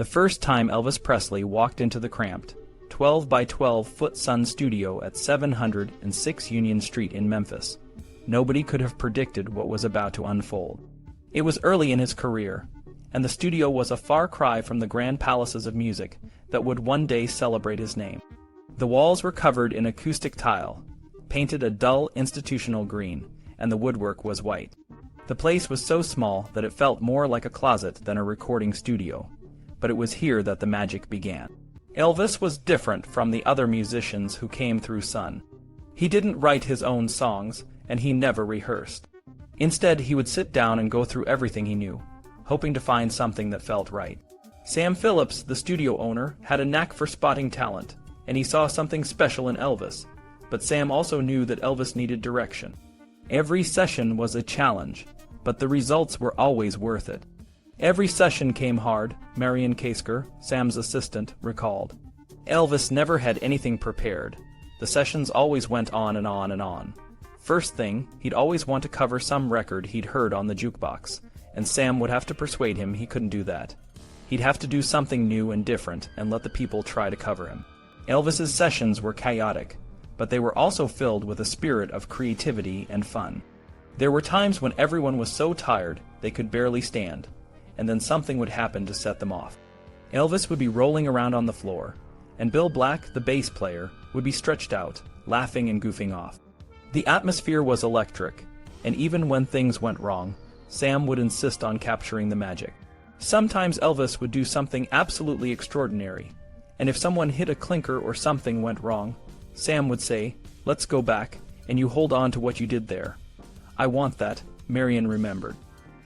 The first time Elvis Presley walked into the cramped, 12 by 12-foot Sun studio at 706 Union Street in Memphis, nobody could have predicted what was about to unfold. It was early in his career, and the studio was a far cry from the grand palaces of music that would one day celebrate his name. The walls were covered in acoustic tile, painted a dull institutional green, and the woodwork was white. The place was so small that it felt more like a closet than a recording studio, but it was here that the magic began. Elvis was different from the other musicians who came through Sun. He didn't write his own songs, and he never rehearsed. Instead, he would sit down and go through everything he knew, hoping to find something that felt right. Sam Phillips, the studio owner, had a knack for spotting talent, and he saw something special in Elvis, but Sam also knew that Elvis needed direction. Every session was a challenge, but the results were always worth it. Every session came hard, Marion Kasker, Sam's assistant, recalled. Elvis never had anything prepared. The sessions always went on and on and on. First thing, he'd always want to cover some record he'd heard on the jukebox, and Sam would have to persuade him he couldn't do that. He'd have to do something new and different and let the people try to cover him. Elvis's sessions were chaotic, but they were also filled with a spirit of creativity and fun. There were times when everyone was so tired they could barely stand, and then something would happen to set them off. Elvis would be rolling around on the floor, and Bill Black, the bass player, would be stretched out, laughing and goofing off. The atmosphere was electric, and even when things went wrong, Sam would insist on capturing the magic. Sometimes Elvis would do something absolutely extraordinary, and if someone hit a clinker or something went wrong, Sam would say, "Let's go back, and you hold on to what you did there." "I want that," Marion remembered.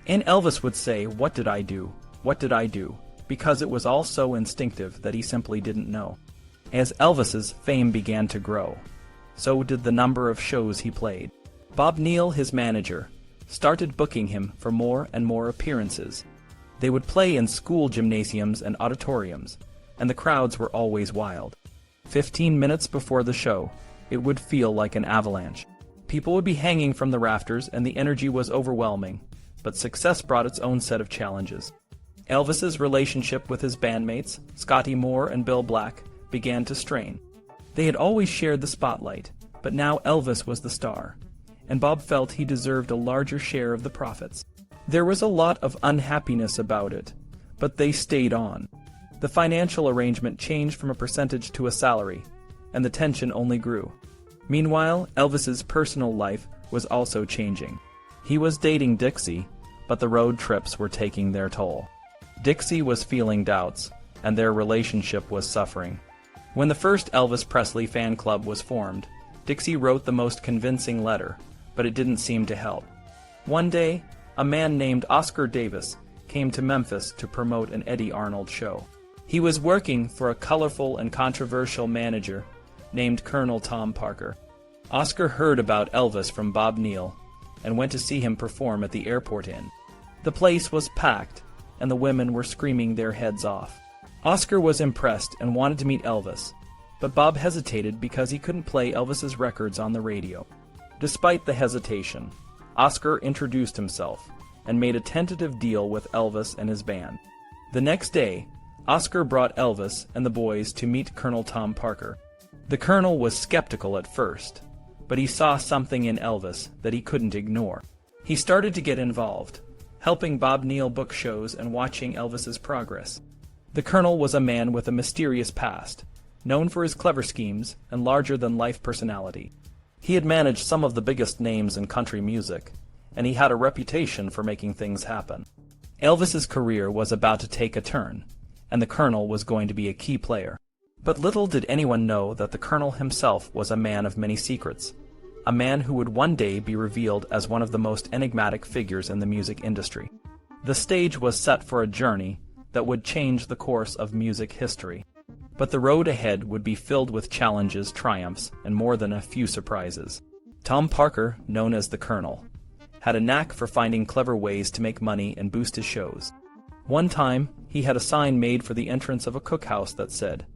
And Elvis would say, "What did I do? What did I do?" because it was all so instinctive that he simply didn't know. As Elvis's fame began to grow, so did the number of shows he played. Bob Neal, his manager, started booking him for more and more appearances. They would play in school gymnasiums and auditoriums, and the crowds were always wild. 15 minutes before the show, it would feel like an avalanche. People would be hanging from the rafters, and the energy was overwhelming, but success brought its own set of challenges. Elvis's relationship with his bandmates, Scotty Moore and Bill Black, began to strain. They had always shared the spotlight, but now Elvis was the star, and Bob felt he deserved a larger share of the profits. There was a lot of unhappiness about it, but they stayed on. The financial arrangement changed from a percentage to a salary, and the tension only grew. Meanwhile, Elvis's personal life was also changing. He was dating Dixie, but the road trips were taking their toll. Dixie was feeling doubts, and their relationship was suffering. When the first Elvis Presley fan club was formed, Dixie wrote the most convincing letter, but it didn't seem to help. One day, a man named Oscar Davis came to Memphis to promote an Eddie Arnold show. He was working for a colorful and controversial manager named Colonel Tom Parker. Oscar heard about Elvis from Bob Neal and went to see him perform at the Airport Inn. The place was packed, and the women were screaming their heads off. Oscar was impressed and wanted to meet Elvis, but Bob hesitated because he couldn't play Elvis's records on the radio. Despite the hesitation, Oscar introduced himself and made a tentative deal with Elvis and his band. The next day, Oscar brought Elvis and the boys to meet Colonel Tom Parker. The colonel was skeptical at first, but he saw something in Elvis that he couldn't ignore. He started to get involved, helping Bob Neal book shows and watching Elvis's progress. The colonel was a man with a mysterious past, known for his clever schemes and larger-than-life personality. He had managed some of the biggest names in country music, and he had a reputation for making things happen. Elvis's career was about to take a turn, and the colonel was going to be a key player. But little did anyone know that the colonel himself was a man of many secrets, a man who would one day be revealed as one of the most enigmatic figures in the music industry. The stage was set for a journey that would change the course of music history. But the road ahead would be filled with challenges, triumphs, and more than a few surprises. Tom Parker, known as the Colonel, had a knack for finding clever ways to make money and boost his shows. One time, he had a sign made for the entrance of a cookhouse that said,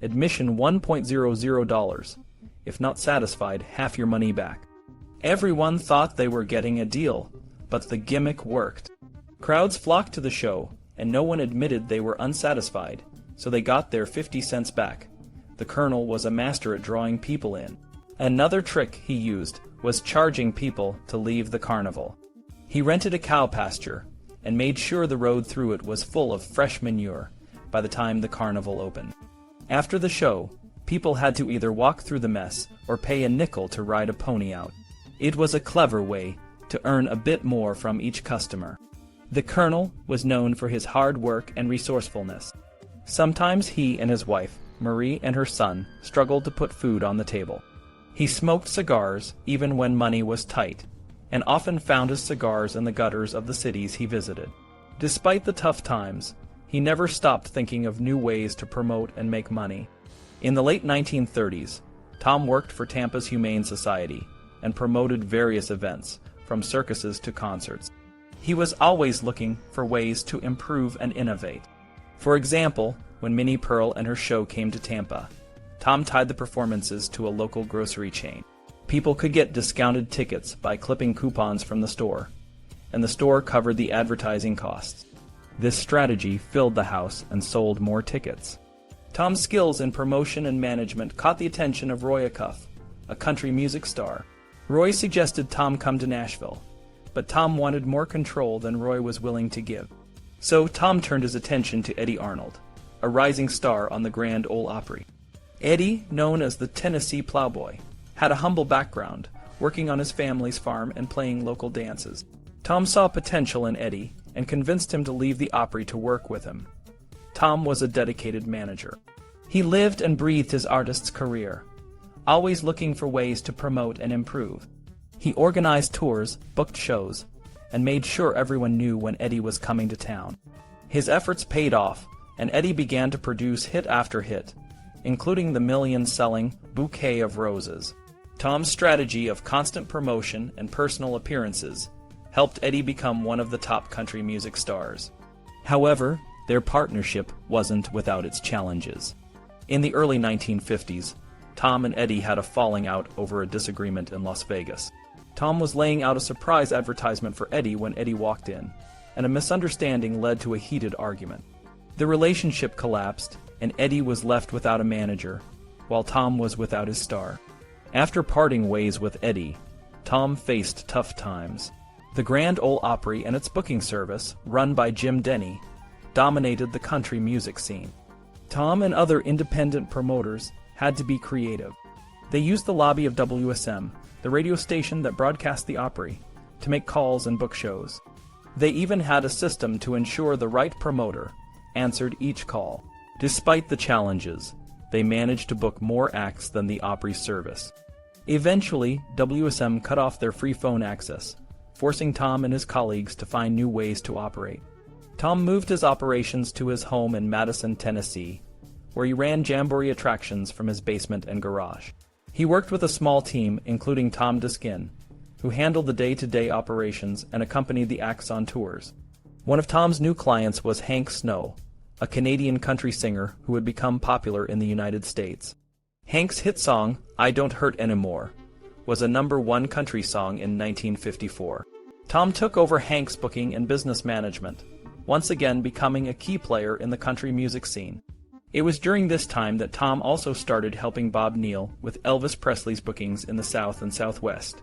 "Admission $1.00. If not satisfied, half your money back." Everyone thought they were getting a deal, but the gimmick worked. Crowds flocked to the show, and no one admitted they were unsatisfied, so they got their 50 cents back. The Colonel was a master at drawing people in. Another trick he used was charging people to leave the carnival. He rented a cow pasture and made sure the road through it was full of fresh manure by the time the carnival opened. After the show, people had to either walk through the mess or pay a nickel to ride a pony out. It was a clever way to earn a bit more from each customer. The Colonel was known for his hard work and resourcefulness. Sometimes he and his wife, Marie, and her son struggled to put food on the table. He smoked cigars even when money was tight, and often found his cigars in the gutters of the cities he visited. Despite the tough times, he never stopped thinking of new ways to promote and make money. In the late 1930s, Tom worked for Tampa's Humane Society and promoted various events, from circuses to concerts. He was always looking for ways to improve and innovate. For example, when Minnie Pearl and her show came to Tampa, Tom tied the performances to a local grocery chain. People could get discounted tickets by clipping coupons from the store, and the store covered the advertising costs. This strategy filled the house and sold more tickets. Tom's skills in promotion and management caught the attention of Roy Acuff, a country music star. Roy suggested Tom come to Nashville, but Tom wanted more control than Roy was willing to give. So Tom turned his attention to Eddie Arnold, a rising star on the Grand Ole Opry. Eddie, known as the Tennessee Plowboy, had a humble background, working on his family's farm and playing local dances. Tom saw potential in Eddie and convinced him to leave the Opry to work with him. Tom was a dedicated manager. He lived and breathed his artist's career, always looking for ways to promote and improve. He organized tours, booked shows, and made sure everyone knew when Eddie was coming to town. His efforts paid off, and Eddie began to produce hit after hit, including the million-selling Bouquet of Roses. Tom's strategy of constant promotion and personal appearances helped Eddie become one of the top country music stars. However, their partnership wasn't without its challenges. In the early 1950s, Tom and Eddie had a falling out over a disagreement in Las Vegas. Tom was laying out a surprise advertisement for Eddie when Eddie walked in, and a misunderstanding led to a heated argument. The relationship collapsed, and Eddie was left without a manager, while Tom was without his star. After parting ways with Eddie, Tom faced tough times. The Grand Ole Opry and its booking service, run by Jim Denny, dominated the country music scene. Tom and other independent promoters had to be creative. They used the lobby of WSM, the radio station that broadcast the Opry, to make calls and book shows. They even had a system to ensure the right promoter answered each call. Despite the challenges, they managed to book more acts than the Opry service. Eventually, WSM cut off their free phone access, forcing Tom and his colleagues to find new ways to operate. Tom moved his operations to his home in Madison, Tennessee, where he ran jamboree attractions from his basement and garage. He worked with a small team, including Tom Diskin, who handled the day-to-day operations and accompanied the acts on tours. One of Tom's new clients was Hank Snow, a Canadian country singer who had become popular in the United States. Hank's hit song, I Don't Hurt Anymore, was a #1 country song in 1954. Tom took over Hank's booking and business management, once again becoming a key player in the country music scene. It was during this time that Tom also started helping Bob Neal with Elvis Presley's bookings in the South and Southwest.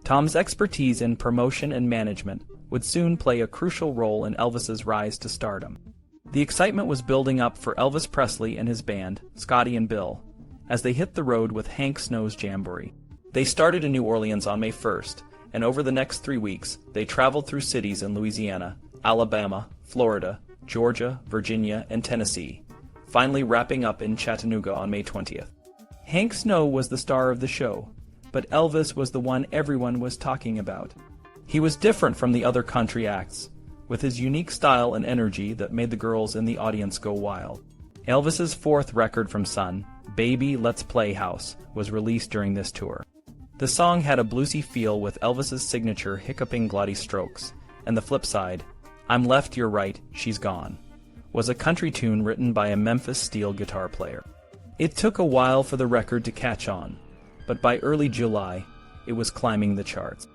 Tom's expertise in promotion and management would soon play a crucial role in Elvis's rise to stardom. The excitement was building up for Elvis Presley and his band, Scotty and Bill, as they hit the road with Hank Snow's Jamboree. They started in New Orleans on May 1st, and over the next 3 weeks, they traveled through cities in Louisiana, Alabama, Florida, Georgia, Virginia, and Tennessee, finally wrapping up in Chattanooga on May 20th. Hank Snow was the star of the show, but Elvis was the one everyone was talking about. He was different from the other country acts, with his unique style and energy that made the girls in the audience go wild. Elvis's fourth record from Sun, Baby Let's Play House, was released during this tour. The song had a bluesy feel with Elvis's signature hiccuping glotty strokes, and the flip side, I'm Left, You're Right, She's Gone, was a country tune written by a Memphis steel guitar player. It took a while for the record to catch on, but by early July, it was climbing the charts.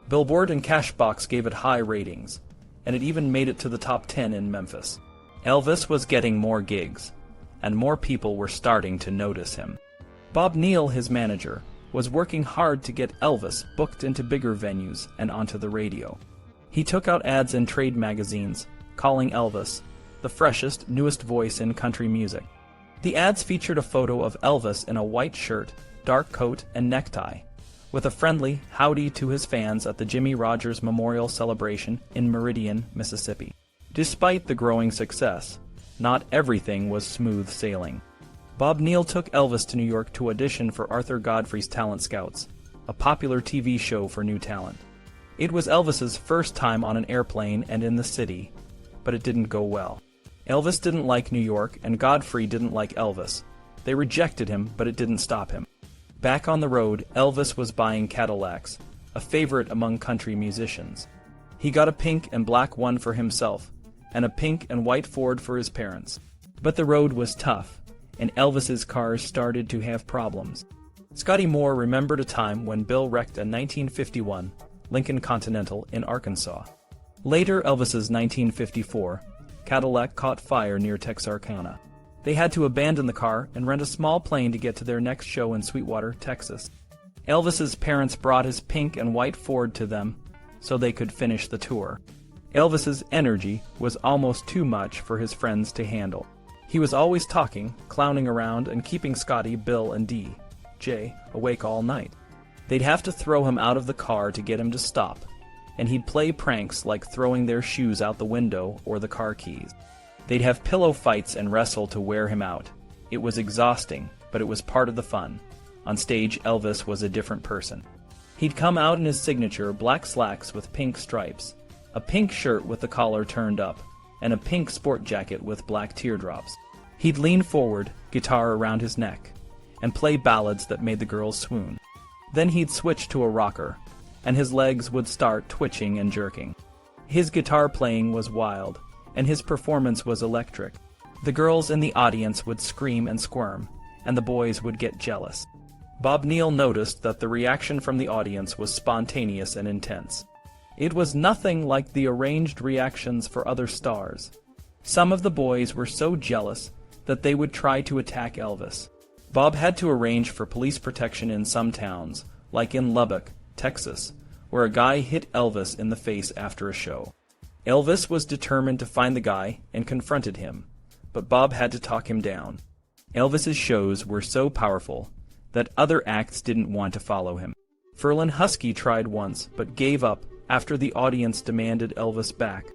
Billboard and Cashbox gave it high ratings, and it even made it to the top 10 in Memphis. Elvis was getting more gigs, and more people were starting to notice him. Bob Neal, his manager, was working hard to get Elvis booked into bigger venues and onto the radio. He took out ads in trade magazines, calling Elvis the freshest, newest voice in country music. The ads featured a photo of Elvis in a white shirt, dark coat, and necktie, with a friendly howdy to his fans at the Jimmy Rogers Memorial Celebration in Meridian, Mississippi. Despite the growing success, not everything was smooth sailing. Bob Neal took Elvis to New York to audition for Arthur Godfrey's Talent Scouts, a popular TV show for new talent. It was Elvis's first time on an airplane and in the city, but it didn't go well. Elvis didn't like New York, and Godfrey didn't like Elvis. They rejected him, but it didn't stop him. Back on the road, Elvis was buying Cadillacs, a favorite among country musicians. He got a pink and black one for himself, and a pink and white Ford for his parents. But the road was tough, and Elvis's cars started to have problems. Scotty Moore remembered a time when Bill wrecked a 1951 Lincoln Continental in Arkansas. Later, Elvis's 1954 Cadillac caught fire near Texarkana. They had to abandon the car and rent a small plane to get to their next show in Sweetwater, Texas. Elvis's parents brought his pink and white Ford to them so they could finish the tour. Elvis's energy was almost too much for his friends to handle. He was always talking, clowning around, and keeping Scotty, Bill, and Jay awake all night. They'd have to throw him out of the car to get him to stop, and he'd play pranks like throwing their shoes out the window or the car keys. They'd have pillow fights and wrestle to wear him out. It was exhausting, but it was part of the fun. On stage, Elvis was a different person. He'd come out in his signature black slacks with pink stripes, a pink shirt with the collar turned up, and a pink sport jacket with black teardrops. He'd lean forward, guitar around his neck, and play ballads that made the girls swoon. Then he'd switch to a rocker, and his legs would start twitching and jerking. His guitar playing was wild, and his performance was electric. The girls in the audience would scream and squirm, and the boys would get jealous. Bob Neal noticed that the reaction from the audience was spontaneous and intense. It was nothing like the arranged reactions for other stars. Some of the boys were so jealous that they would try to attack Elvis. Bob had to arrange for police protection in some towns, like in Lubbock, Texas, where a guy hit Elvis in the face after a show. Elvis was determined to find the guy and confronted him, but Bob had to talk him down. Elvis's shows were so powerful that other acts didn't want to follow him. Ferlin Husky tried once, but gave up after the audience demanded Elvis back.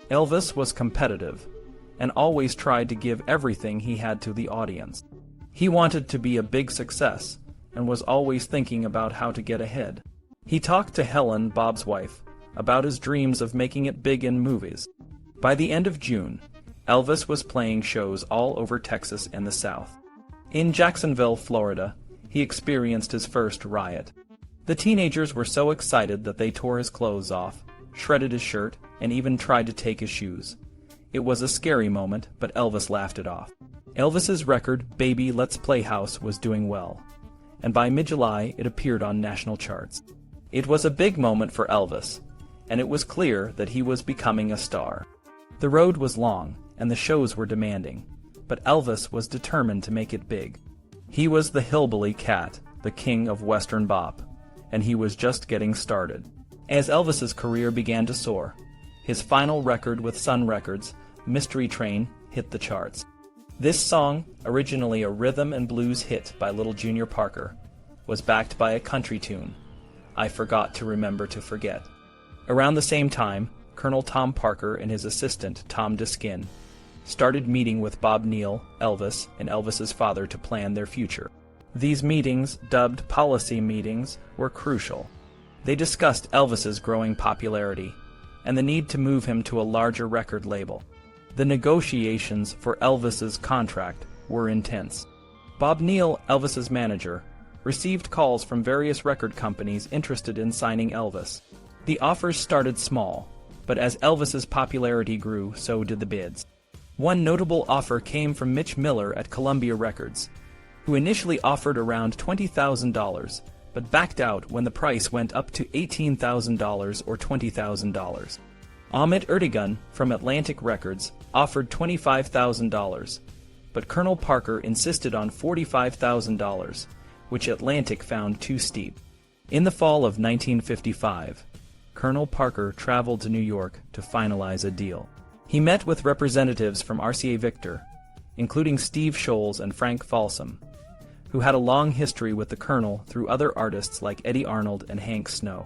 Elvis was competitive, and always tried to give everything he had to the audience. He wanted to be a big success, and was always thinking about how to get ahead. He talked to Helen, Bob's wife, about his dreams of making it big in movies. By the end of June, Elvis was playing shows all over Texas and the South. In Jacksonville, Florida, he experienced his first riot. The teenagers were so excited that they tore his clothes off, shredded his shirt, and even tried to take his shoes. It was a scary moment, but Elvis laughed it off. Elvis's record, Baby Let's Play House, was doing well, and by mid-July it appeared on national charts. It was a big moment for Elvis, and it was clear that he was becoming a star. The road was long, and the shows were demanding, but Elvis was determined to make it big. He was the hillbilly cat, the king of Western bop, and he was just getting started. As Elvis's career began to soar, his final record with Sun Records, Mystery Train, hit the charts. This song, originally a rhythm and blues hit by Little Junior Parker, was backed by a country tune, I Forgot to Remember to Forget. Around the same time, Colonel Tom Parker and his assistant, Tom Diskin, started meeting with Bob Neal, Elvis, and Elvis's father to plan their future. These meetings, dubbed policy meetings, were crucial. They discussed Elvis's growing popularity and the need to move him to a larger record label. The negotiations for Elvis's contract were intense. Bob Neal, Elvis's manager, received calls from various record companies interested in signing Elvis. The offers started small, but as Elvis's popularity grew, so did the bids. One notable offer came from Mitch Miller at Columbia Records, who initially offered around $20,000, but backed out when the price went up to $18,000 or $20,000. Ahmet Ertegun from Atlantic Records offered $25,000, but Colonel Parker insisted on $45,000, which Atlantic found too steep. In the fall of 1955, Colonel Parker traveled to New York to finalize a deal. He met with representatives from RCA Victor, including Steve Sholes and Frank Folsom, who had a long history with the Colonel through other artists like Eddie Arnold and Hank Snow.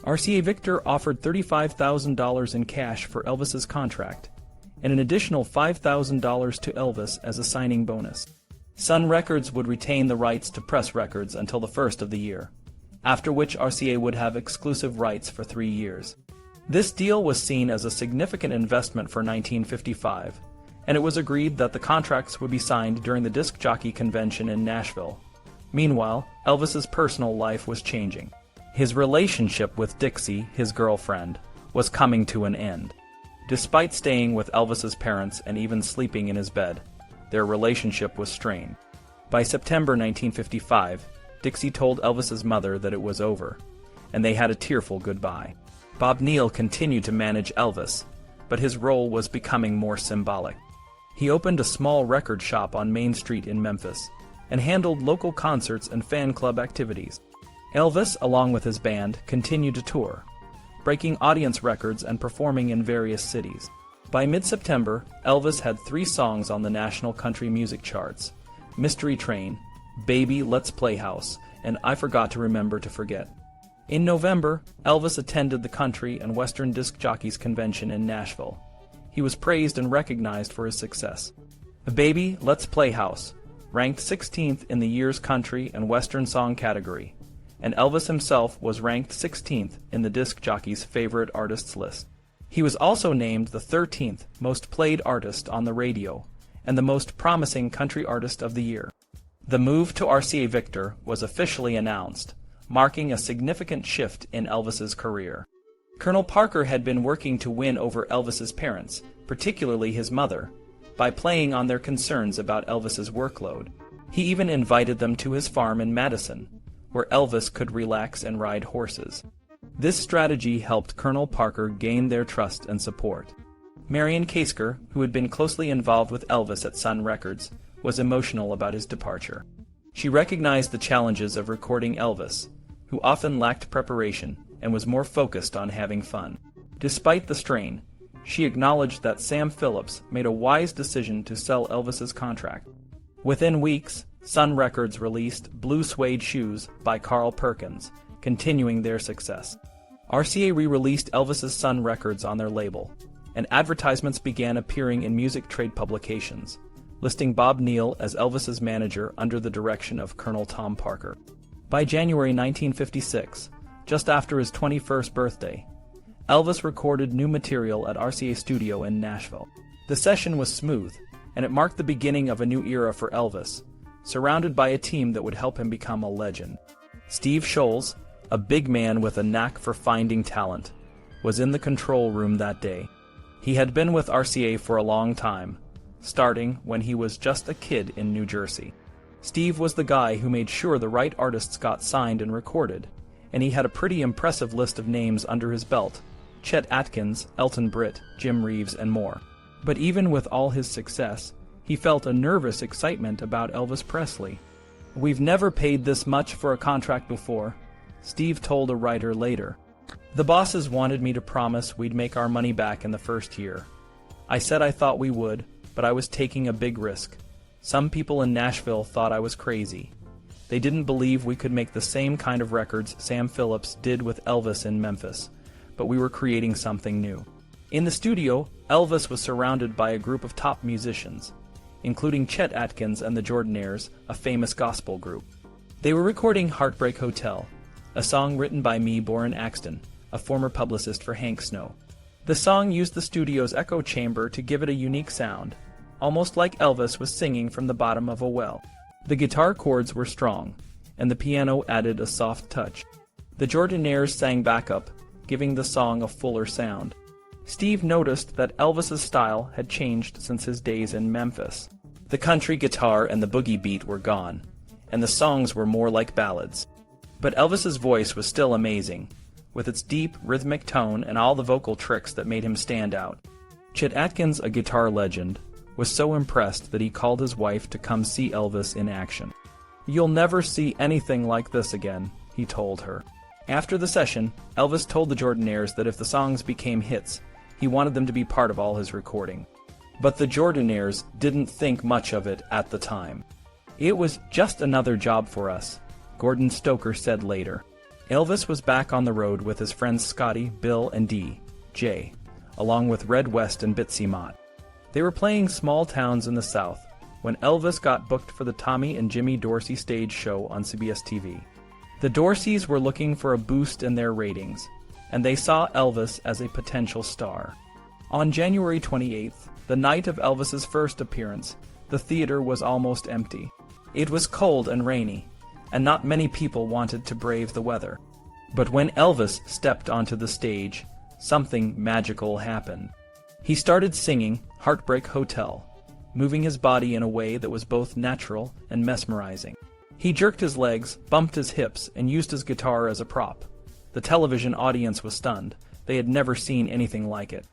RCA Victor offered $35,000 in cash for Elvis's contract, and an additional $5,000 to Elvis as a signing bonus. Sun Records would retain the rights to press records until the first of the year, after which RCA would have exclusive rights for 3 years. This deal was seen as a significant investment for 1955, and it was agreed that the contracts would be signed during the disc jockey convention in Nashville. Meanwhile, Elvis's personal life was changing. His relationship with Dixie, his girlfriend, was coming to an end. Despite staying with Elvis's parents and even sleeping in his bed, their relationship was strained. By September 1955, Dixie told Elvis's mother that it was over, and they had a tearful goodbye. Bob Neal continued to manage Elvis, but his role was becoming more symbolic. He opened a small record shop on Main Street in Memphis, and handled local concerts and fan club activities. Elvis, along with his band, continued to tour, breaking audience records and performing in various cities. By mid-September, Elvis had 3 songs on the national country music charts: Mystery Train, Baby, Let's Play House, and I Forgot to Remember to Forget. In November, Elvis attended the Country and Western Disc Jockeys Convention in Nashville. He was praised and recognized for his success. Baby, Let's Play House ranked 16th in the year's country and western song category, and Elvis himself was ranked 16th in the disc jockey's favorite artists list. He was also named the 13th most played artist on the radio and the most promising country artist of the year. The move to RCA Victor was officially announced, marking a significant shift in Elvis's career. Colonel Parker had been working to win over Elvis's parents, particularly his mother, by playing on their concerns about Elvis's workload. He even invited them to his farm in Madison, where Elvis could relax and ride horses. This strategy helped Colonel Parker gain their trust and support. Marion Kasker, who had been closely involved with Elvis at Sun Records, was emotional about his departure. She recognized the challenges of recording Elvis, who often lacked preparation and was more focused on having fun. Despite the strain, she acknowledged that Sam Phillips made a wise decision to sell Elvis's contract. Within weeks, Sun Records released Blue Suede Shoes by Carl Perkins, continuing their success. RCA re-released Elvis's Sun Records on their label, and advertisements began appearing in music trade publications, listing Bob Neal as Elvis's manager under the direction of Colonel Tom Parker. By January 1956, just after his 21st birthday, Elvis recorded new material at RCA Studio in Nashville. The session was smooth, and it marked the beginning of a new era for Elvis, surrounded by a team that would help him become a legend. Steve Sholes, a big man with a knack for finding talent, was in the control room that day. He had been with RCA for a long time, starting when he was just a kid in New Jersey. Steve was the guy who made sure the right artists got signed and recorded, and he had a pretty impressive list of names under his belt: Chet Atkins, Elton Britt, Jim Reeves, and more. But even with all his success, he felt a nervous excitement about Elvis Presley. "We've never paid this much for a contract before," Steve told a writer later. "The bosses wanted me to promise we'd make our money back in the first year. I said I thought we would, but I was taking a big risk. Some people in Nashville thought I was crazy. They didn't believe we could make the same kind of records Sam Phillips did with Elvis in Memphis, but we were creating something new." In the studio, Elvis was surrounded by a group of top musicians, including Chet Atkins and the Jordanaires, a famous gospel group. They were recording Heartbreak Hotel, a song written by me, Boren Axton, a former publicist for Hank Snow. The song used the studio's echo chamber to give it a unique sound, almost like Elvis was singing from the bottom of a well. The guitar chords were strong, and the piano added a soft touch. The Jordanaires sang backup, giving the song a fuller sound. Steve noticed that Elvis's style had changed since his days in Memphis. The country guitar and the boogie beat were gone, and the songs were more like ballads. But Elvis's voice was still amazing, with its deep, rhythmic tone and all the vocal tricks that made him stand out. Chet Atkins, a guitar legend, was so impressed that he called his wife to come see Elvis in action. "You'll never see anything like this again," he told her. After the session, Elvis told the Jordanaires that if the songs became hits, he wanted them to be part of all his recording. But the Jordanaires didn't think much of it at the time. "It was just another job for us," Gordon Stoker said later. Elvis was back on the road with his friends Scotty, Bill, and Jay, along with Red West and Bitsy Mott. They were playing small towns in the South when Elvis got booked for the Tommy and Jimmy Dorsey stage show on CBS TV. The Dorseys were looking for a boost in their ratings, and they saw Elvis as a potential star. On January 28th, the night of Elvis's first appearance, the theater was almost empty. It was cold and rainy, and not many people wanted to brave the weather. But when Elvis stepped onto the stage, something magical happened. He started singing Heartbreak Hotel, moving his body in a way that was both natural and mesmerizing. He jerked his legs, bumped his hips, and used his guitar as a prop. The television audience was stunned. They had never seen anything like it.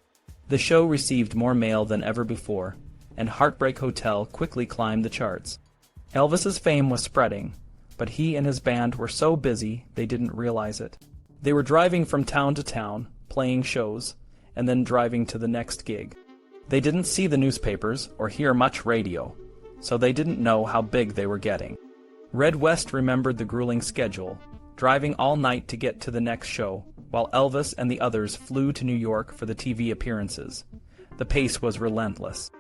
The show received more mail than ever before, and Heartbreak Hotel quickly climbed the charts. Elvis's fame was spreading, but he and his band were so busy they didn't realize it. They were driving from town to town, playing shows, and then driving to the next gig. They didn't see the newspapers or hear much radio, so they didn't know how big they were getting. Red West remembered the grueling schedule, driving all night to get to the next show, while Elvis and the others flew to New York for the TV appearances. The pace was relentless.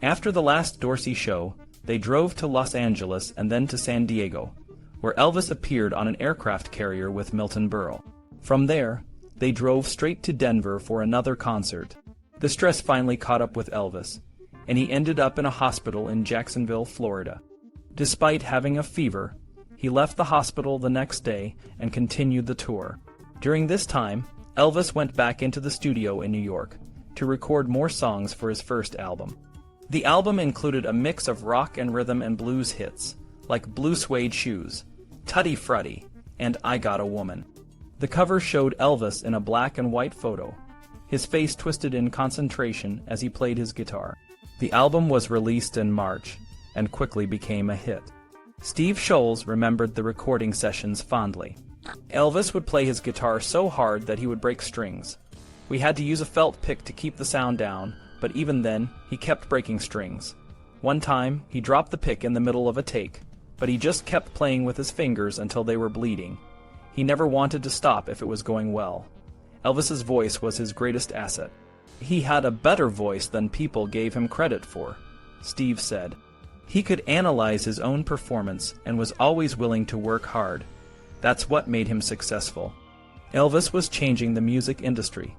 After the last Dorsey show, they drove to Los Angeles and then to San Diego, where Elvis appeared on an aircraft carrier with Milton Berle. From there, they drove straight to Denver for another concert. The stress finally caught up with Elvis, and he ended up in a hospital in Jacksonville, Florida. Despite having a fever, he left the hospital the next day and continued the tour. During this time, Elvis went back into the studio in New York to record more songs for his first album. The album included a mix of rock and rhythm and blues hits, like Blue Suede Shoes, Tutti Frutti, and I Got a Woman. The cover showed Elvis in a black and white photo, his face twisted in concentration as he played his guitar. The album was released in March and quickly became a hit. Steve Scholes remembered the recording sessions fondly. Elvis would play his guitar so hard that he would break strings. We had to use a felt pick to keep the sound down, but even then, he kept breaking strings. One time, he dropped the pick in the middle of a take, but he just kept playing with his fingers until they were bleeding. He never wanted to stop if it was going well. Elvis's voice was his greatest asset. He had a better voice than people gave him credit for, Steve said. He could analyze his own performance and was always willing to work hard. That's what made him successful. Elvis was changing the music industry,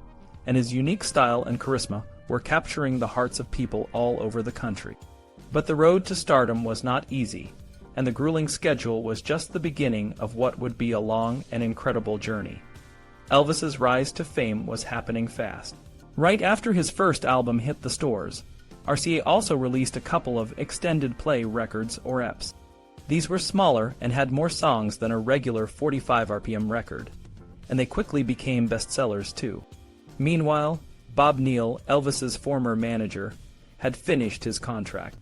and his unique style and charisma were capturing the hearts of people all over the country. But the road to stardom was not easy, and the grueling schedule was just the beginning of what would be a long and incredible journey. Elvis's rise to fame was happening fast. Right after his first album hit the stores, RCA also released a couple of extended play records or EPs. These were smaller and had more songs than a regular 45 RPM record, and they quickly became bestsellers too. Meanwhile, Bob Neal, Elvis's former manager, had finished his contract.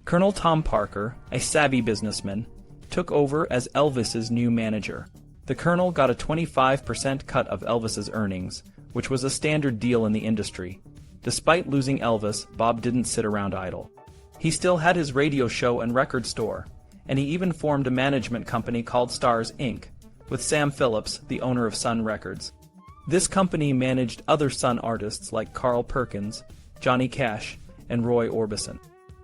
Colonel Tom Parker, a savvy businessman, took over as Elvis's new manager. The Colonel got a 25% cut of Elvis's earnings, which was a standard deal in the industry. Despite losing Elvis, Bob didn't sit around idle. He still had his radio show and record store, and he even formed a management company called Stars, Inc., with Sam Phillips, the owner of Sun Records. This company managed other Sun artists like Carl Perkins, Johnny Cash, and Roy Orbison.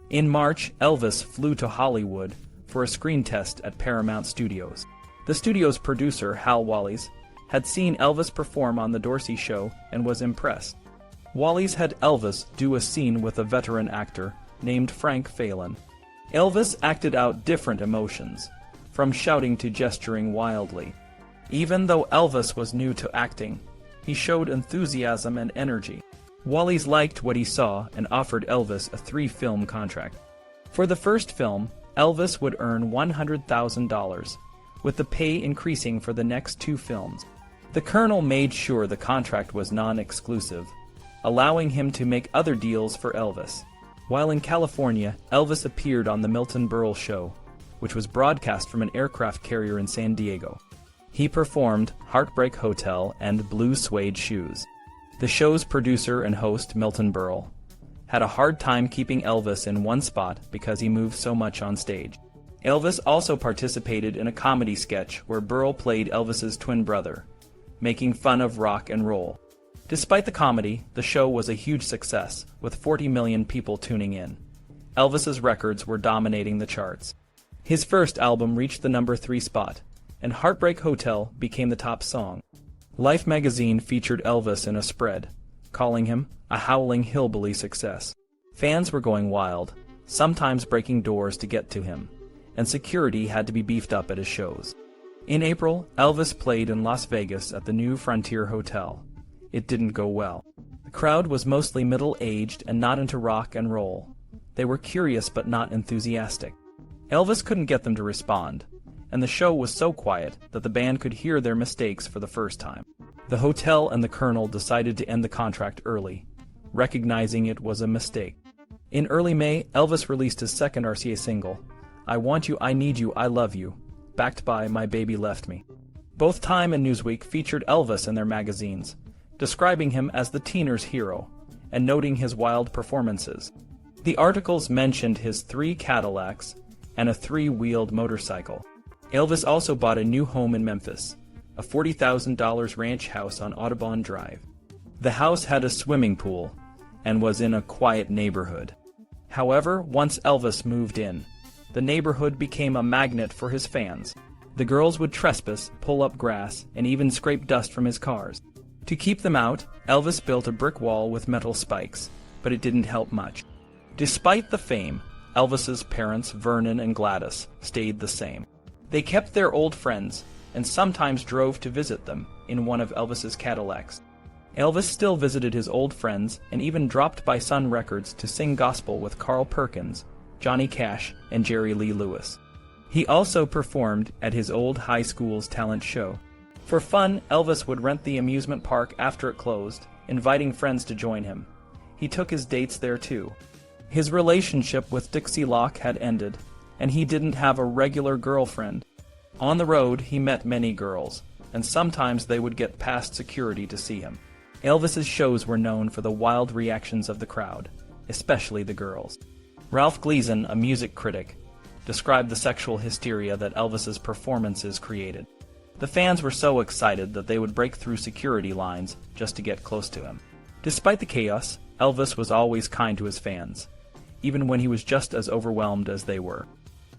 In March, Elvis flew to Hollywood for a screen test at Paramount Studios. The studio's producer, Hal Wallis, had seen Elvis perform on The Dorsey Show and was impressed. Wallis had Elvis do a scene with a veteran actor named Frank Phelan. Elvis acted out different emotions, from shouting to gesturing wildly. Even though Elvis was new to acting, he showed enthusiasm and energy. Wallis liked what he saw and offered Elvis a 3-film contract. For the first film, Elvis would earn $100,000, with the pay increasing for the next 2 films. The Colonel made sure the contract was non-exclusive, allowing him to make other deals for Elvis. While in California, Elvis appeared on the Milton Berle Show, which was broadcast from an aircraft carrier in San Diego. He performed Heartbreak Hotel and Blue Suede Shoes. The show's producer and host, Milton Berle, had a hard time keeping Elvis in one spot because he moved so much on stage. Elvis also participated in a comedy sketch where Berle played Elvis's twin brother, making fun of rock and roll. Despite the comedy, the show was a huge success, with 40 million people tuning in. Elvis's records were dominating the charts. His first album reached the number 3 spot, and Heartbreak Hotel became the top song. Life magazine featured Elvis in a spread, calling him a howling hillbilly success. Fans were going wild, sometimes breaking doors to get to him, and security had to be beefed up at his shows. In April, Elvis played in Las Vegas at the New Frontier Hotel. It didn't go well. The crowd was mostly middle-aged and not into rock and roll. They were curious but not enthusiastic. Elvis couldn't get them to respond, and the show was so quiet that the band could hear their mistakes for the first time. The hotel and the Colonel decided to end the contract early, recognizing it was a mistake. In early May, Elvis released his second RCA single, I Want You, I Need You, I Love You, backed by My Baby Left Me. Both Time and Newsweek featured Elvis in their magazines, describing him as the teener's hero, and noting his wild performances. The articles mentioned his 3 Cadillacs and a 3-wheeled motorcycle. Elvis also bought a new home in Memphis, a $40,000 ranch house on Audubon Drive. The house had a swimming pool and was in a quiet neighborhood. However, once Elvis moved in, the neighborhood became a magnet for his fans. The girls would trespass, pull up grass, and even scrape dust from his cars. To keep them out, Elvis built a brick wall with metal spikes, but it didn't help much. Despite the fame, Elvis's parents, Vernon and Gladys, stayed the same. They kept their old friends, and sometimes drove to visit them in one of Elvis's Cadillacs. Elvis still visited his old friends and even dropped by Sun Records to sing gospel with Carl Perkins, Johnny Cash, and Jerry Lee Lewis. He also performed at his old high school's talent show. For fun, Elvis would rent the amusement park after it closed, inviting friends to join him. He took his dates there too. His relationship with Dixie Locke had ended, and he didn't have a regular girlfriend. On the road, he met many girls, and sometimes they would get past security to see him. Elvis's shows were known for the wild reactions of the crowd, especially the girls. Ralph Gleason, a music critic, described the sexual hysteria that Elvis's performances created. The fans were so excited that they would break through security lines just to get close to him. Despite the chaos, Elvis was always kind to his fans, even when he was just as overwhelmed as they were.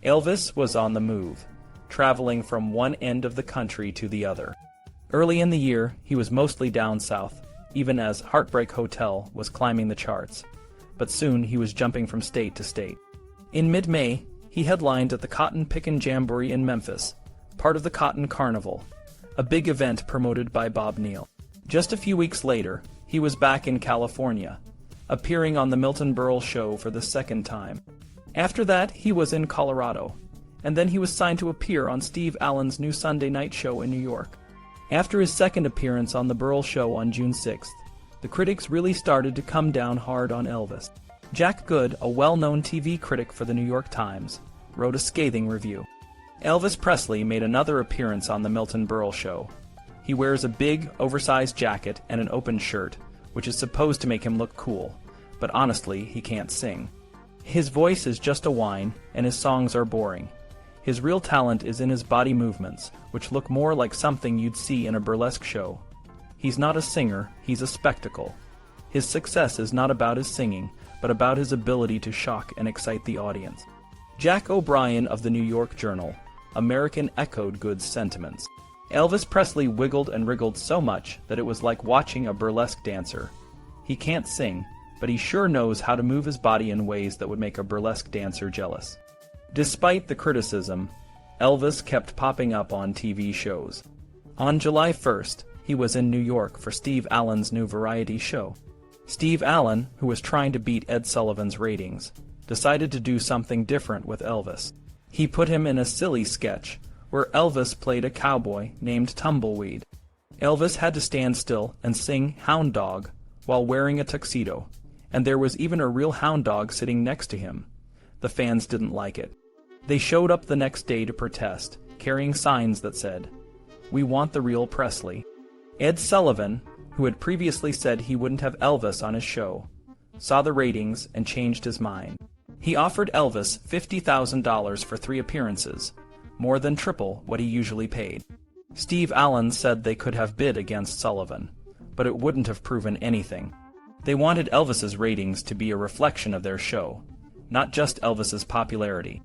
Elvis was on the move, traveling from one end of the country to the other. Early in the year, he was mostly down south, even as Heartbreak Hotel was climbing the charts, but soon he was jumping from state to state. In mid-May, he headlined at the Cotton Pickin' Jamboree in Memphis, part of the Cotton Carnival, a big event promoted by Bob Neal. Just a few weeks later, he was back in California, appearing on the Milton Berle Show for the second time. After that, he was in Colorado, and then he was signed to appear on Steve Allen's new Sunday night show in New York. After his second appearance on the Berle Show on June 6th, the critics really started to come down hard on Elvis. Jack Good, a well-known TV critic for the New York Times, wrote a scathing review. Elvis Presley made another appearance on the Milton Berle Show. He wears a big, oversized jacket and an open shirt, which is supposed to make him look cool, but honestly, he can't sing. His voice is just a whine, and his songs are boring. His real talent is in his body movements, which look more like something you'd see in a burlesque show. He's not a singer, he's a spectacle. His success is not about his singing, but about his ability to shock and excite the audience. Jack O'Brien of the New York Journal, American echoed Good's sentiments. Elvis Presley wiggled and wriggled so much that it was like watching a burlesque dancer. He can't sing, but he sure knows how to move his body in ways that would make a burlesque dancer jealous. Despite the criticism, Elvis kept popping up on TV shows. On July 1st, he was in New York for Steve Allen's new variety show. Steve Allen, who was trying to beat Ed Sullivan's ratings, decided to do something different with Elvis. He put him in a silly sketch where Elvis played a cowboy named Tumbleweed. Elvis had to stand still and sing Hound Dog while wearing a tuxedo, and there was even a real hound dog sitting next to him. The fans didn't like it. They showed up the next day to protest, carrying signs that said, "We want the real Presley." Ed Sullivan, who had previously said he wouldn't have Elvis on his show, saw the ratings and changed his mind. He offered Elvis $50,000 for 3 appearances, more than triple what he usually paid. Steve Allen said they could have bid against Sullivan, but it wouldn't have proven anything. They wanted Elvis's ratings to be a reflection of their show, not just Elvis's popularity.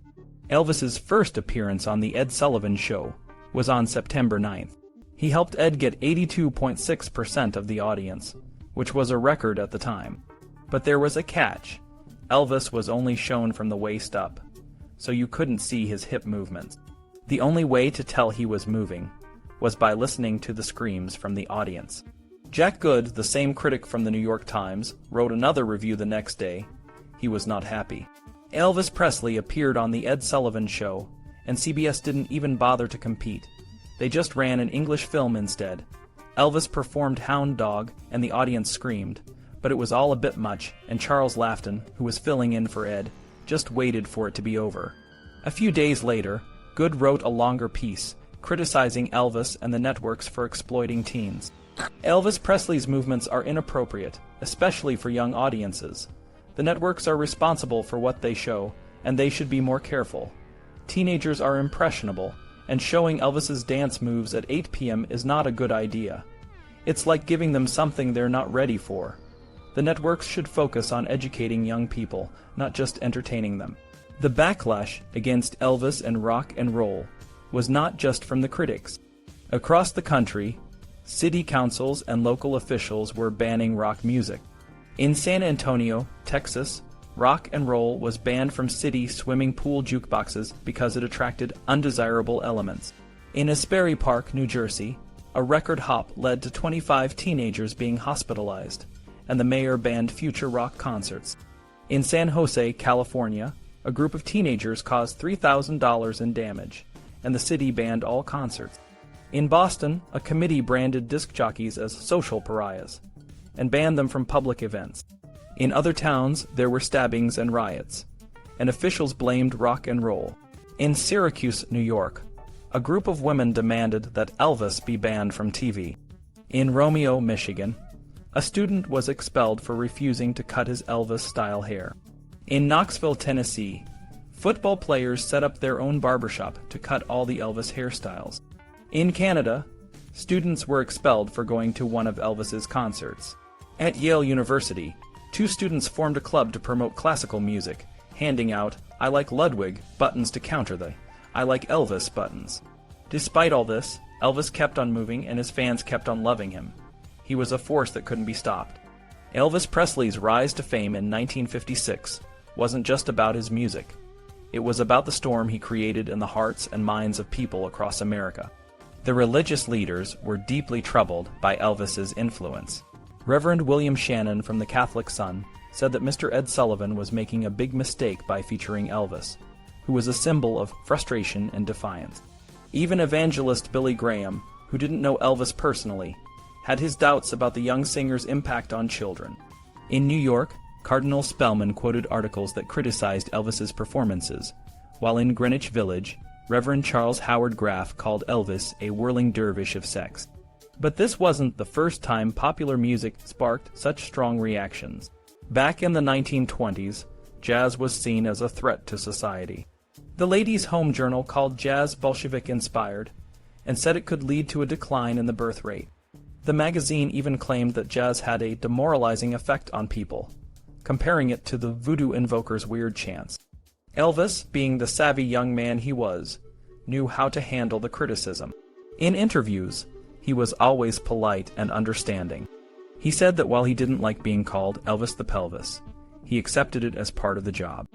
Elvis's first appearance on The Ed Sullivan Show was on September 9th. He helped Ed get 82.6% of the audience, which was a record at the time. But there was a catch. Elvis was only shown from the waist up, so you couldn't see his hip movements. The only way to tell he was moving was by listening to the screams from the audience. Jack Good, the same critic from the New York Times, wrote another review the next day. He was not happy. Elvis Presley appeared on The Ed Sullivan Show, and CBS didn't even bother to compete. They just ran an English film instead. Elvis performed Hound Dog, and the audience screamed, but it was all a bit much, and Charles Laughton, who was filling in for Ed, just waited for it to be over. A few days later, Good wrote a longer piece, criticizing Elvis and the networks for exploiting teens. Elvis Presley's movements are inappropriate, especially for young audiences. The networks are responsible for what they show, and they should be more careful. Teenagers are impressionable, and showing Elvis's dance moves at 8 p.m. is not a good idea. It's like giving them something they're not ready for. The networks should focus on educating young people, not just entertaining them. The backlash against Elvis and rock and roll was not just from the critics. Across the country, city councils and local officials were banning rock music. In San Antonio, Texas, rock and roll was banned from city swimming pool jukeboxes because it attracted undesirable elements. In Asbury Park, New Jersey, a record hop led to 25 teenagers being hospitalized, and the mayor banned future rock concerts. In San Jose, California, a group of teenagers caused $3,000 in damage, and the city banned all concerts. In Boston, a committee branded disc jockeys as social pariahs and banned them from public events. In other towns, there were stabbings and riots, and officials blamed rock and roll. In Syracuse, New York, a group of women demanded that Elvis be banned from TV. In Romeo, Michigan, a student was expelled for refusing to cut his Elvis-style hair. In Knoxville, Tennessee, football players set up their own barbershop to cut all the Elvis hairstyles. In Canada, students were expelled for going to one of Elvis's concerts. At Yale University, 2 students formed a club to promote classical music, handing out "I like Ludwig" buttons to counter the "I like Elvis" buttons. Despite all this, Elvis kept on moving and his fans kept on loving him. He was a force that couldn't be stopped. Elvis Presley's rise to fame in 1956 wasn't just about his music. It was about the storm he created in the hearts and minds of people across America. The religious leaders were deeply troubled by Elvis's influence. Reverend William Shannon from the Catholic Sun said that Mr. Ed Sullivan was making a big mistake by featuring Elvis, who was a symbol of frustration and defiance. Even evangelist Billy Graham, who didn't know Elvis personally, had his doubts about the young singer's impact on children. In New York, Cardinal Spellman quoted articles that criticized Elvis's performances, while in Greenwich Village, Reverend Charles Howard Graff called Elvis a whirling dervish of sex. But this wasn't the first time popular music sparked such strong reactions. Back in the 1920s, jazz was seen as a threat to society. The Ladies' Home Journal called jazz Bolshevik-inspired and said it could lead to a decline in the birth rate. The magazine even claimed that jazz had a demoralizing effect on people, comparing it to the voodoo invoker's weird chants. Elvis, being the savvy young man he was, knew how to handle the criticism. In interviews, he was always polite and understanding. He said that while he didn't like being called Elvis the Pelvis, he accepted it as part of the job.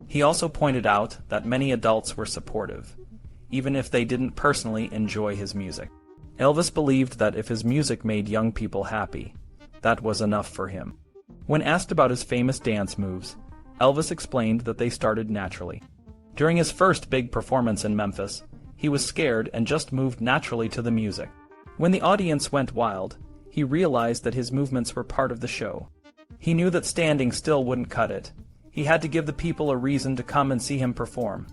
He also pointed out that many adults were supportive, even if they didn't personally enjoy his music. Elvis believed that if his music made young people happy, that was enough for him. When asked about his famous dance moves, Elvis explained that they started naturally. During his first big performance in Memphis, he was scared and just moved naturally to the music. When the audience went wild, he realized that his movements were part of the show. He knew that standing still wouldn't cut it. He had to give the people a reason to come and see him perform.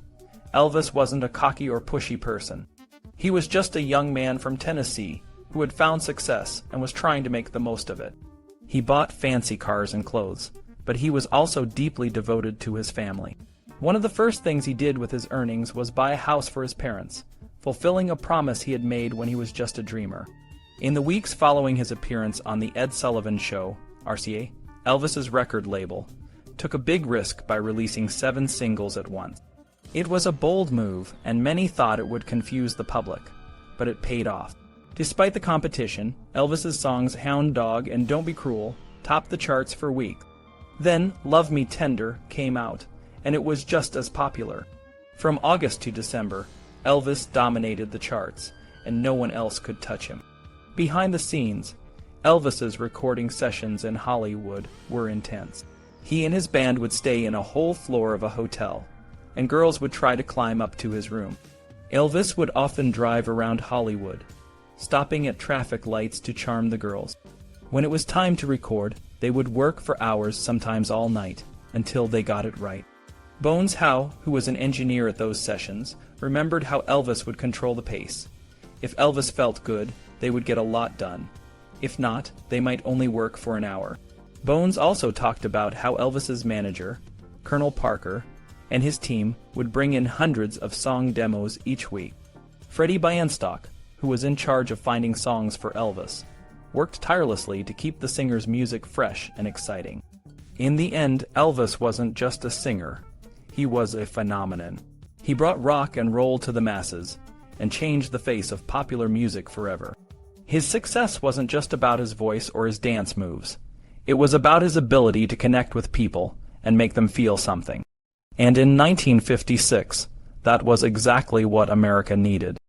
Elvis wasn't a cocky or pushy person. He was just a young man from Tennessee who had found success and was trying to make the most of it. He bought fancy cars and clothes, but he was also deeply devoted to his family. One of the first things he did with his earnings was buy a house for his parents, fulfilling a promise he had made when he was just a dreamer. In the weeks following his appearance on the Ed Sullivan Show, RCA, Elvis's record label took a big risk by releasing 7 singles at once. It was a bold move, and many thought it would confuse the public, but it paid off. Despite the competition, Elvis's songs Hound Dog and Don't Be Cruel topped the charts for weeks. Then Love Me Tender came out, and it was just as popular. From August to December, Elvis dominated the charts, and no one else could touch him. Behind the scenes, Elvis's recording sessions in Hollywood were intense. He and his band would stay in a whole floor of a hotel, and girls would try to climb up to his room. Elvis would often drive around Hollywood, stopping at traffic lights to charm the girls. When it was time to record, they would work for hours, sometimes all night, until they got it right. Bones Howe, who was an engineer at those sessions, remembered how Elvis would control the pace. If Elvis felt good, they would get a lot done. If not, they might only work for an hour. Bones also talked about how Elvis's manager, Colonel Parker, and his team would bring in hundreds of song demos each week. Freddie Bienstock, who was in charge of finding songs for Elvis, worked tirelessly to keep the singer's music fresh and exciting. In the end, Elvis wasn't just a singer. He was a phenomenon. He brought rock and roll to the masses and changed the face of popular music forever. His success wasn't just about his voice or his dance moves. It was about his ability to connect with people and make them feel something. And in 1956, that was exactly what America needed.